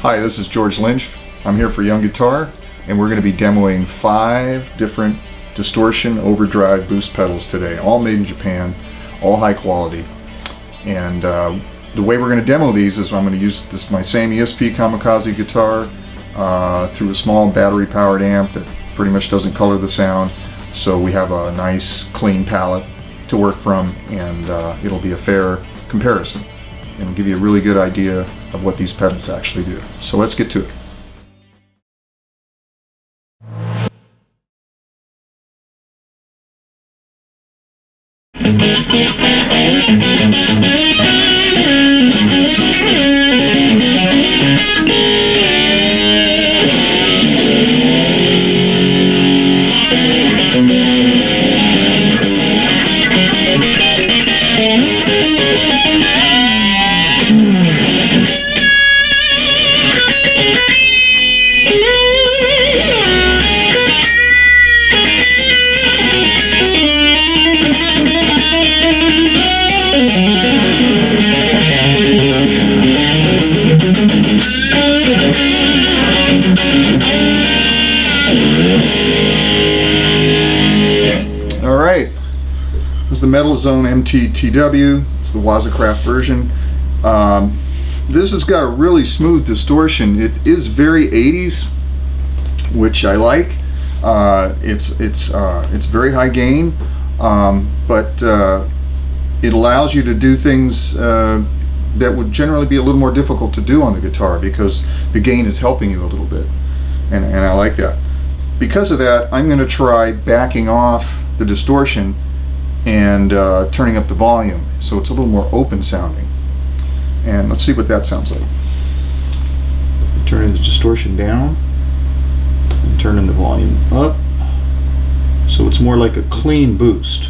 Hi, this is George Lynch. I'm here for Young Guitar, and we're going to be demoing 5 different distortion, overdrive, boost pedals today, all made in Japan, all high quality. And the way we're going to demo these is I'm going to use my same ESP Kamikaze guitar through a small battery-powered amp that pretty much doesn't color the sound, so we have a nice, clean palette to work from, and it'll be a fair comparison and give you a really good idea of what these pedals actually do. So let's get to it. Alright, this is the Metal Zone MTTW. It's the Wazacraft version. This has got a really smooth distortion. It is very 80s, which I like. It's very high gain, but it allows you to do things that would generally be a little more difficult to do on the guitar because the gain is helping you a little bit, and I like that. Because of that, I'm going to try backing off the distortion and turning up the volume so it's a little more open sounding. And let's see what that sounds like. Turning the distortion down and turning the volume up so it's more like a clean boost.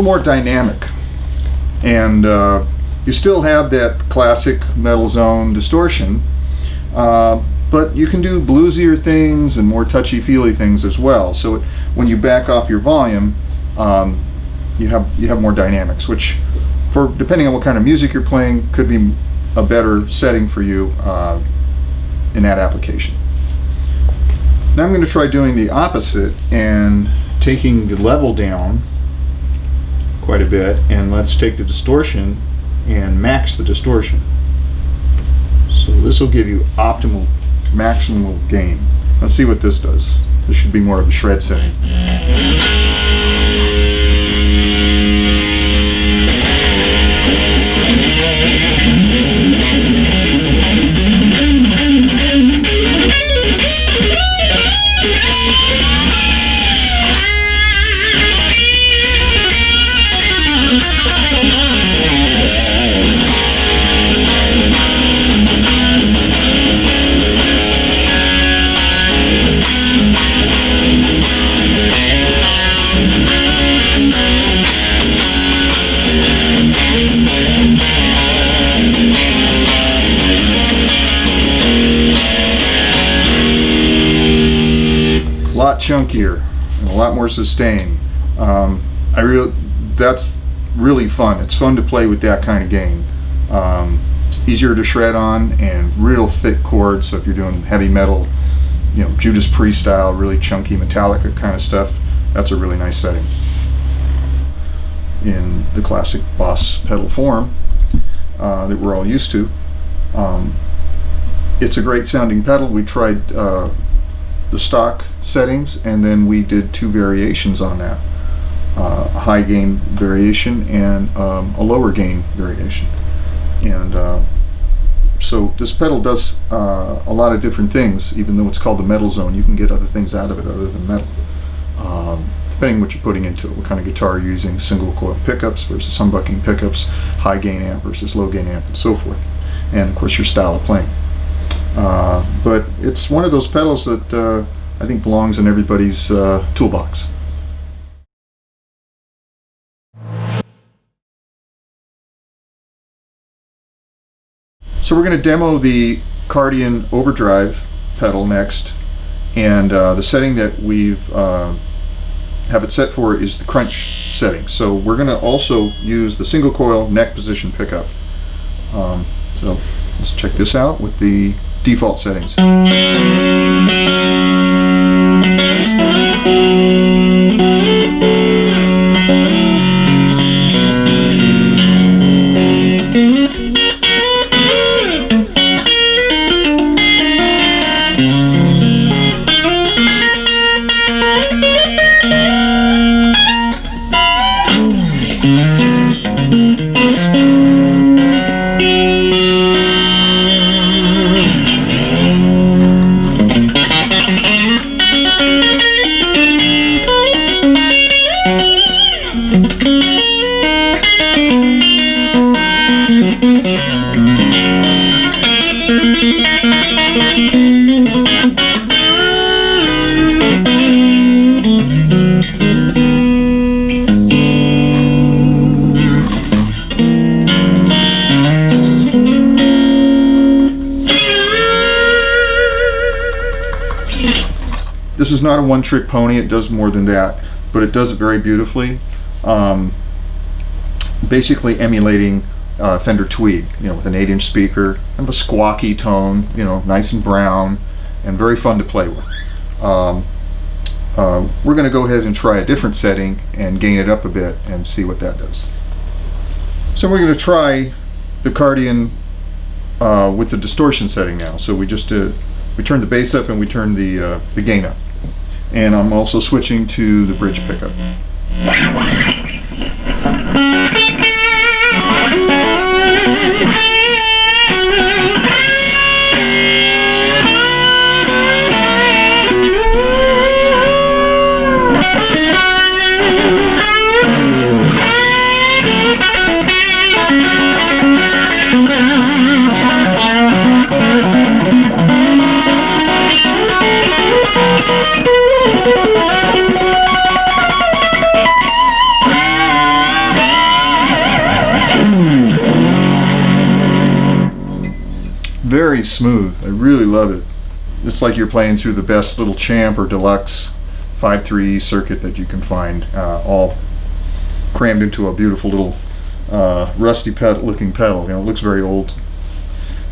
More dynamic, and you still have that classic Metal Zone distortion, but you can do bluesier things and more touchy-feely things as well. So when you back off your volume, you have more dynamics, which, for depending on what kind of music you're playing, could be a better setting for you in that application. Now I'm going to try doing the opposite and taking the level down quite a bit, and let's take the distortion and max the distortion. So this will give you optimal, maximal gain. Let's see what this does. This should be more of a shred setting. A lot chunkier and a lot more sustain. That's really fun. It's fun to play with that kind of gain. It's easier to shred on and real thick chords. So if you're doing heavy metal, you know, Judas Priest style, really chunky Metallica kind of stuff, that's a really nice setting in the classic Boss pedal form that we're all used to. It's a great sounding pedal. We tried the stock settings, and then we did 2 variations on that. A high gain variation and a lower gain variation. And So this pedal does a lot of different things. Even though it's called the metal zone, you can get other things out of it other than metal. Depending what you're putting into it, what kind of guitar you're using, single coil pickups versus humbucking pickups, high gain amp versus low gain amp, and so forth. And of course your style of playing. But it's one of those pedals that I think belongs in everybody's toolbox. So we're going to demo the KarDiaN Overdrive pedal next, and the setting that we've have it set for is the crunch setting. So we're going to also use the single coil neck position pickup. So let's check this out with the default settings. This is not a one-trick pony. It does more than that, but it does it very beautifully. Basically emulating Fender Tweed, with an 8-inch speaker, kind of a squawky tone, nice and brown, and very fun to play with. We're going to go ahead and try a different setting and gain it up a bit and see what that does. So we're going to try the KarDiaN with the distortion setting now. So we turned the bass up and we turned the gain up. And I'm also switching to the bridge pickup. Very smooth. I really love it. It's like you're playing through the best little Champ or Deluxe 5.3 circuit that you can find, all crammed into a beautiful little rusty looking pedal. It looks very old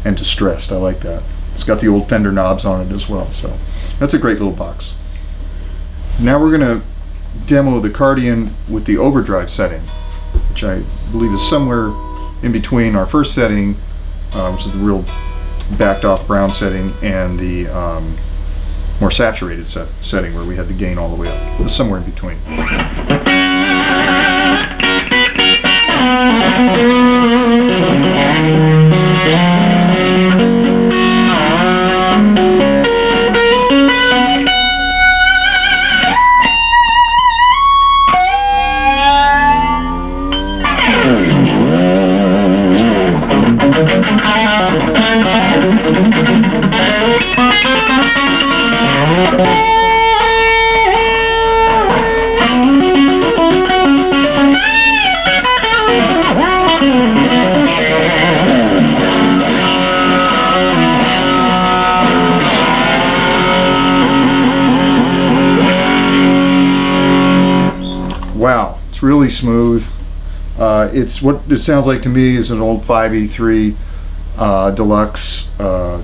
and distressed. I like that. It's got the old Fender knobs on it as well, so that's a great little box. Now we're going to demo the KarDiaN with the overdrive setting, which I believe is somewhere in between our first setting, which is the real backed off brown setting, and the more saturated setting where we had the gain all the way up. It's somewhere in between. Wow, it's really smooth. It's what it sounds like to me is an old 5E3 Deluxe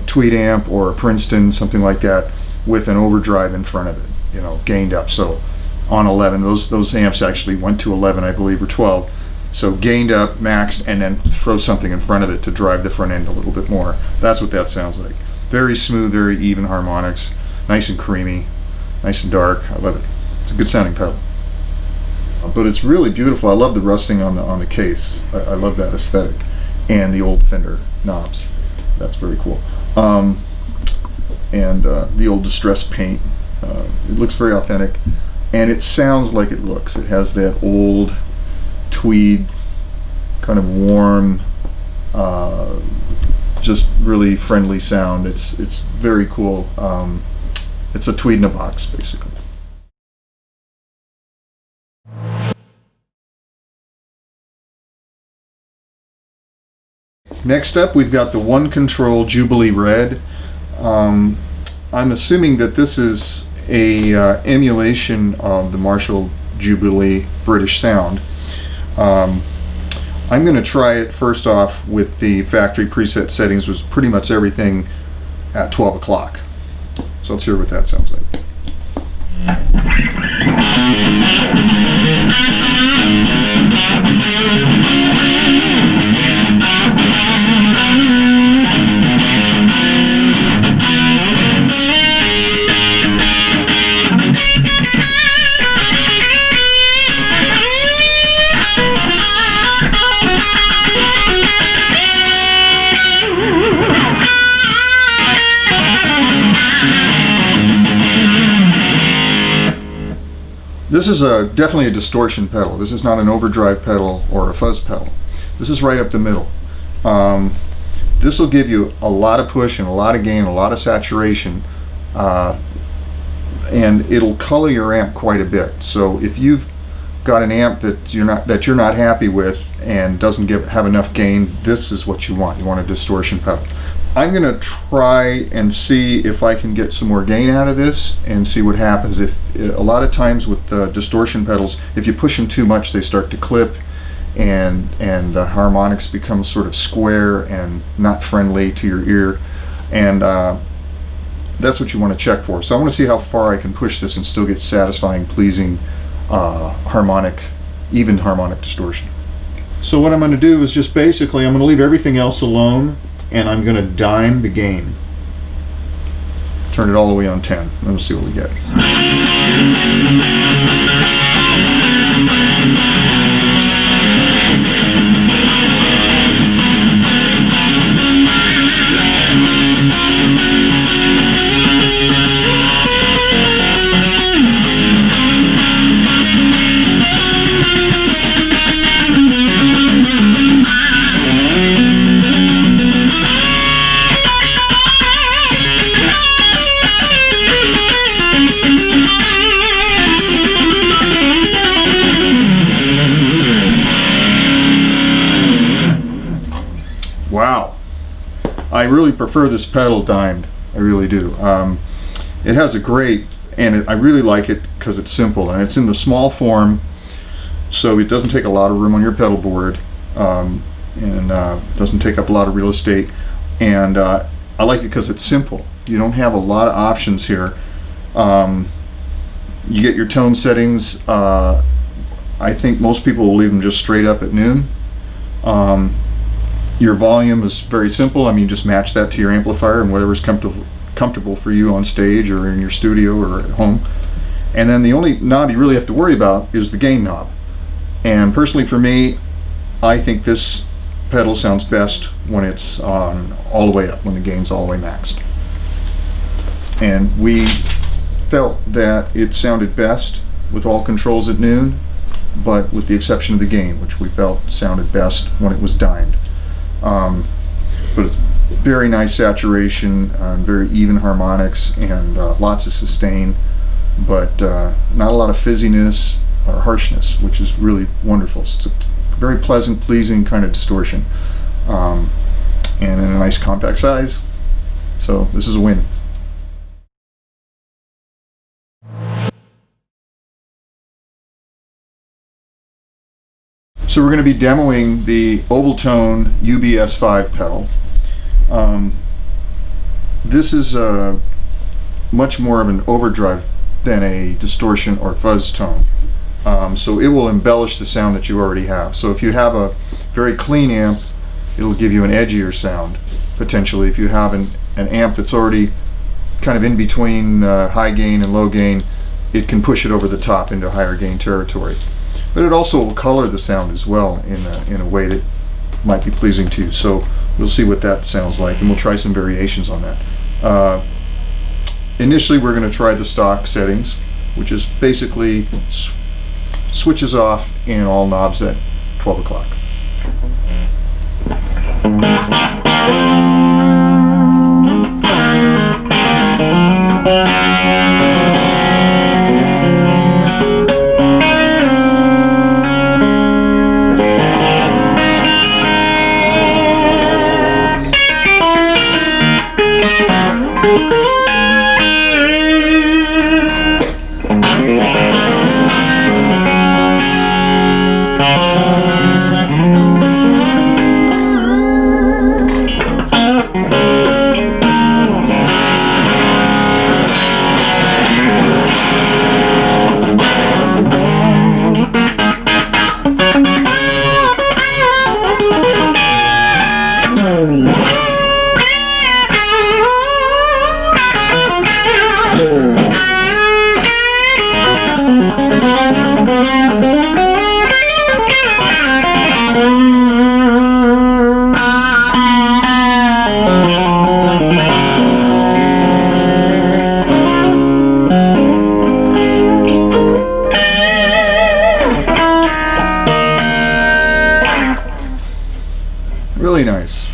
Tweed amp or a Princeton, something like that, with an overdrive in front of it, gained up. So on 11, those amps actually went to 11, I believe, or 12. So gained up, maxed, and then throw something in front of it to drive the front end a little bit more. That's what that sounds like. Very smooth, very even harmonics, nice and creamy, nice and dark. I love it. It's a good sounding pedal. But it's really beautiful. I love the rusting on the case. I love that aesthetic, and the old Fender knobs. that's very cool. And the old distress paint, it looks very authentic, and it sounds like it looks. It has that old tweed, kind of warm, just really friendly sound. It's very cool. It's a tweed in a box, basically. Next up, we've got the One Control Jubilee Red. I'm assuming that this is a emulation of the Marshall Jubilee British sound. I'm going to try it first off with the factory preset settings, which is pretty much everything at 12 o'clock. So let's hear what that sounds like. This is definitely a distortion pedal. This is not an overdrive pedal or a fuzz pedal. This is right up the middle. This will give you a lot of push and a lot of gain, a lot of saturation, and it'll color your amp quite a bit. So if you've got an amp that you're not happy with and doesn't have enough gain, this is what you want. You want a distortion pedal. I'm going to try and see if I can get some more gain out of this and see what happens. If a lot of times with distortion pedals, if you push them too much, they start to clip, and the harmonics become sort of square and not friendly to your ear, and that's what you want to check for. So I want to see how far I can push this and still get satisfying, pleasing even harmonic distortion. So what I'm going to do is just basically I'm going to leave everything else alone, and I'm going to dime the gain. Turn it all the way on 10. And we'll see what we get. Wow, I really prefer this pedal dimed. I really do. It has a great, and I really like it because it's simple and it's in the small form, so it doesn't take a lot of room on your pedal board, and doesn't take up a lot of real estate. And I like it because it's simple. You don't have a lot of options here. You get your tone settings. I think most people will leave them just straight up at noon. Your volume is very simple. I mean, just match that to your amplifier and whatever's comfortable for you on stage or in your studio or at home. And then the only knob you really have to worry about is the gain knob. And personally for me, I think this pedal sounds best when it's on all the way up, when the gain's all the way maxed. And we felt that it sounded best with all controls at noon, but with the exception of the gain, which we felt sounded best when it was dimed. But it's very nice saturation, very even harmonics, and lots of sustain, but not a lot of fizziness or harshness, which is really wonderful. So it's a very pleasant, pleasing kind of distortion, and in a nice compact size. So this is a win. So we're going to be demoing the Ovaltone UB-S5 pedal. This is much more of an overdrive than a distortion or fuzz tone. So it will embellish the sound that you already have. So if you have a very clean amp, it'll give you an edgier sound, potentially. If you have an amp that's already kind of in between high gain and low gain, it can push it over the top into higher gain territory. But it also will color the sound as well in a way that might be pleasing to you. So we'll see what that sounds like, and we'll try some variations on that. Initially, we're going to try the stock settings, which is basically switches off in all knobs at 12 o'clock.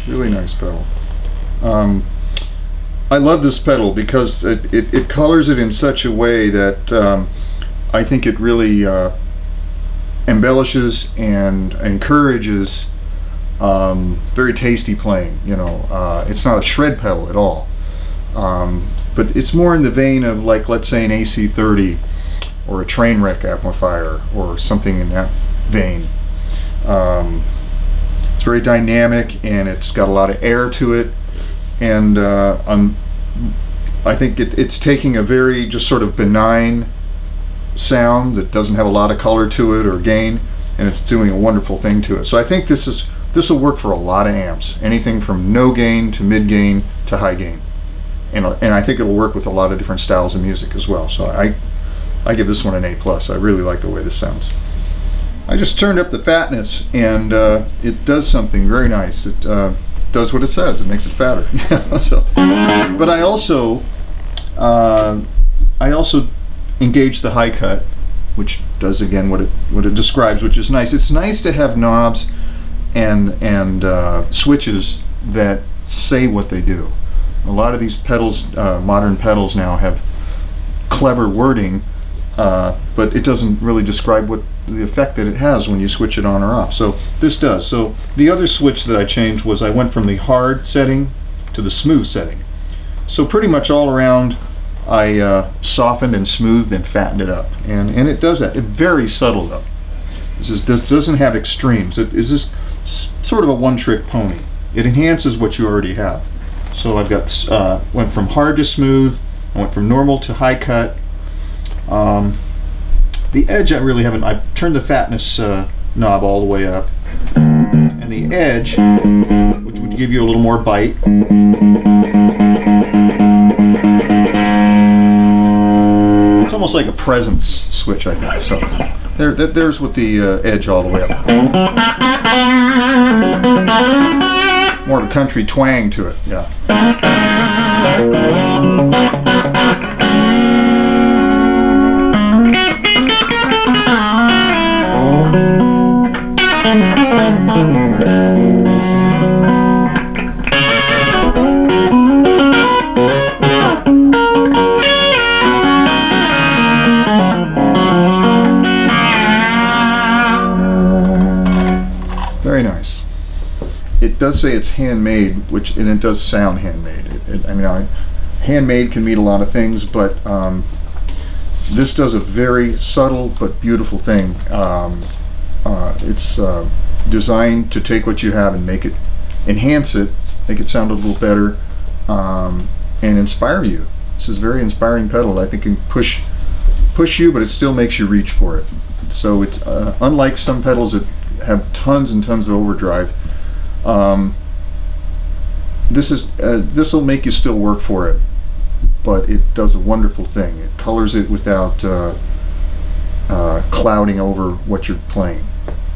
Really nice pedal. I love this pedal because it colors it in such a way that I think it really embellishes and encourages very tasty playing. You know, it's not a shred pedal at all, but it's more in the vein of, like, let's say an AC30 or a train wreck amplifier or something in that vein. It's very dynamic, and it's got a lot of air to it, and I think it's taking a very just sort of benign sound that doesn't have a lot of color to it or gain, and it's doing a wonderful thing to it. So I think this will work for a lot of amps, anything from no gain to mid gain to high gain, and I think it will work with a lot of different styles of music as well. So I give this one an A+. I really like the way this sounds. I just turned up the fatness, and it does something very nice. It does what it says. It makes it fatter. So, but I also engage the high cut, which does again what it describes, which is nice. It's nice to have knobs and switches that say what they do. A lot of these pedals, modern pedals now, have clever wording, but it doesn't really describe what the effect that it has when you switch it on or off. So this does. So the other switch that I changed was I went from the hard setting to the smooth setting. So pretty much all around I softened and smoothed and fattened it up, and it does that. It's very subtle though. This doesn't have extremes. It is just sort of a one-trick pony. It enhances what you already have. So I've got went from hard to smooth. I went from normal to high cut. The edge I really haven't. I turned the fatness knob all the way up, and the edge, which would give you a little more bite, it's almost like a presence switch, I think. So there's with the edge all the way up. More of a country twang to it, yeah. Very nice. It does say it's handmade, and it does sound handmade. I mean, handmade can mean a lot of things, but this does a very subtle but beautiful thing. It's designed to take what you have and enhance it, make it sound a little better, and inspire you. This is a very inspiring pedal. I think it can push you, but it still makes you reach for it. So it's unlike some pedals that have tons and tons of overdrive. This will make you still work for it, but it does a wonderful thing. It colors it without clouding over what you're playing.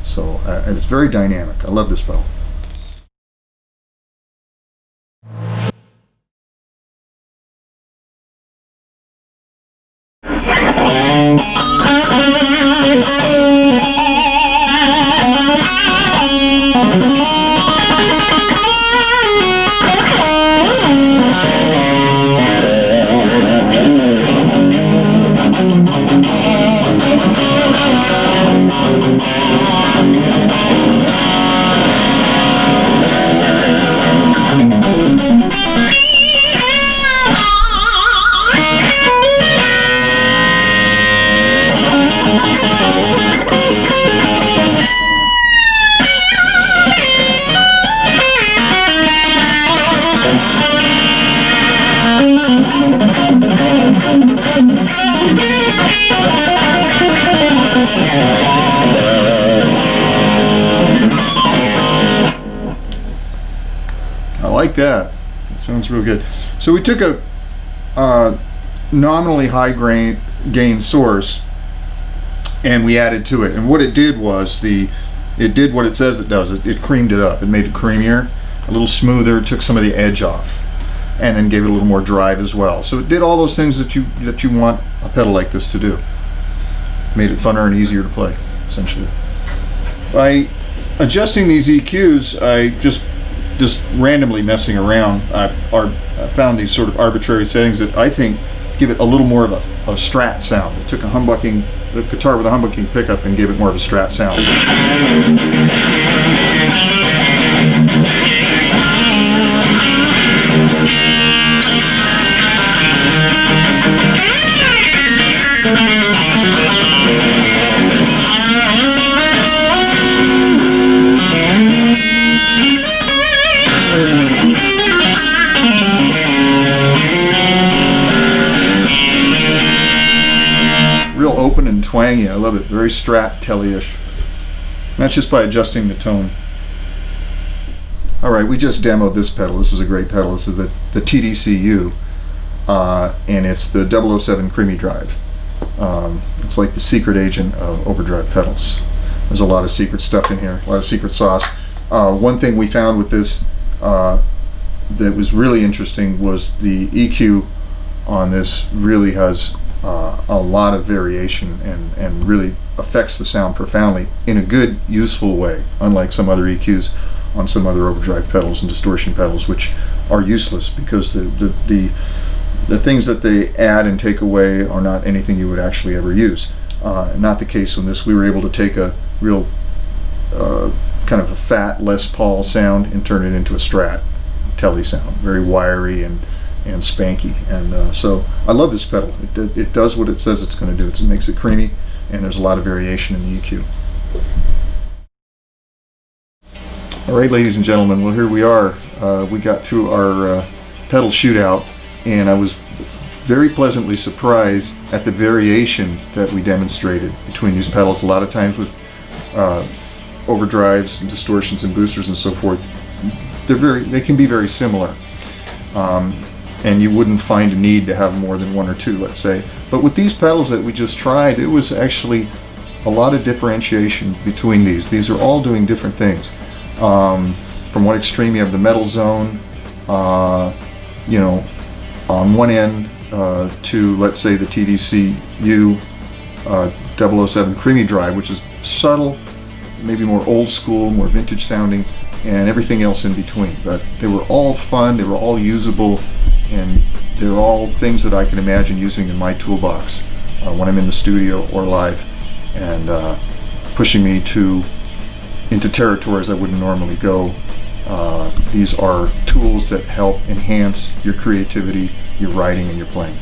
So it's very dynamic. I love this pedal. like that. It sounds real good. So we took a nominally high gain source and we added to it, and what it did was it did what it says it does. It creamed it up. It made it creamier, a little smoother, took some of the edge off, and then gave it a little more drive as well. So it did all those things that you want a pedal like this to do. Made it funner and easier to play, essentially. By adjusting these EQs, I just randomly messing around, I found these sort of arbitrary settings that I think give it a little more of a strat sound. It took the guitar with a humbucking pickup and gave it more of a strat sound. Real open and twangy. I love it. Very Strat telly-ish. That's just by adjusting the tone. Alright, we just demoed this pedal. This is a great pedal. This is the TDC-YOU, and it's the 007 Creamy Drive. It's like the secret agent of overdrive pedals. There's a lot of secret stuff in here, a lot of secret sauce. One thing we found with this that was really interesting was the EQ on this really has a lot of variation and really affects the sound profoundly in a good, useful way, unlike some other EQs on some other overdrive pedals and distortion pedals, which are useless because the things that they add and take away are not anything you would actually ever use. Not the case on this. We were able to take a real kind of a fat Les Paul sound and turn it into a Strat telly sound, very wiry and spanky, and so I love this pedal. It does what it says it's going to do. It makes it creamy, and there's a lot of variation in the EQ. Alright, ladies and gentlemen, well, here we are. We got through our pedal shootout, and I was very pleasantly surprised at the variation that we demonstrated between these pedals. A lot of times with overdrives and distortions and boosters and so forth, they can be very similar. And you wouldn't find a need to have more than one or two, let's say. But with these pedals that we just tried, it was actually a lot of differentiation between these. These are all doing different things. From one extreme, you have the metal zone, you know, on one end, to, let's say, the TDC-YOU 007 Creamy Drive, which is subtle, maybe more old school, more vintage sounding, and everything else in between. But they were all fun, they were all usable, and they're all things that I can imagine using in my toolbox when I'm in the studio or live, and pushing me into territories I wouldn't normally go. These are tools that help enhance your creativity, your writing, and your playing.